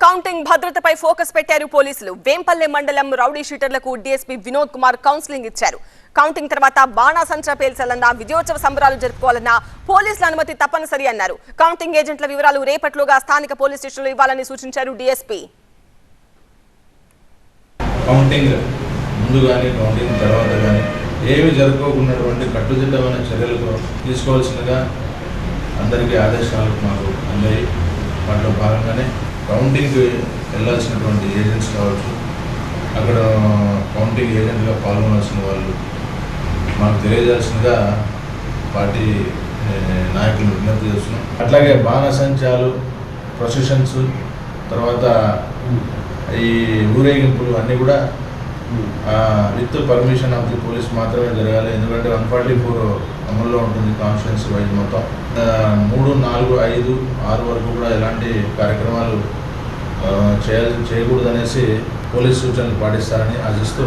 Counting భద్రతపై focus పెట్టారు పోలీసులు. వేంపల్లె మండలం రౌడీ షీటర్లకు డీఎస్పీ వినోద్ కుమార్ కౌన్సిలింగ్ ఇచ్చారు. కౌంటింగ్ తర్వాత బాణాసంచా పేల్చాలన్నా, విజయోత్సవ సంబరాలు జరుపుకోవాలన్నా పోలీసుల అనుమతి తప్పనిసరి అన్నారు. కౌంటింగ్ ఏజెంట్ల వివరాలు రేపట్లోగా స్థానిక పోలీస్ స్టేషన్లో ఇవ్వాలని సూచించారు డీఎస్పీ. కౌంటింగ్ ముందు కానీ కౌంటింగ్ తర్వాత కానీ ఏమి జరుపుకోకున్నటువంటి కట్టుదిట్టమైన చర్యలు తీసుకోవాల్సిందిగా అందరికీ ఆదేశాలు మాకు అందాయి. వాటిలో భాగంగానే కౌంటింగ్కి వెళ్ళాల్సినటువంటి ఏజెంట్స్ కావచ్చు, అక్కడ కౌంటింగ్ ఏజెంట్గా పాల్గొనాల్సిన వాళ్ళు మాకు తెలియజేయాల్సిందిగా పార్టీ నాయకులు విజ్ఞప్తి చేస్తున్నాం. అట్లాగే బాణసంచాలు, ప్రొసెషన్స్, తర్వాత ఈ ఊరేగింపులు అన్నీ కూడా with permission of the police మాత్రమే జరగాలి. ఎందుకంటే 144 అమల్లో ఉంటుంది కాన్స్టిట్యున్సీ వైజ్ మొత్తం. 3, 4, 5, 6 వరకు కూడా ఎలాంటి కార్యక్రమాలు చేయకూడదనేసి పోలీస్ సూచనలు పాటిస్తారని ఆశిస్తూ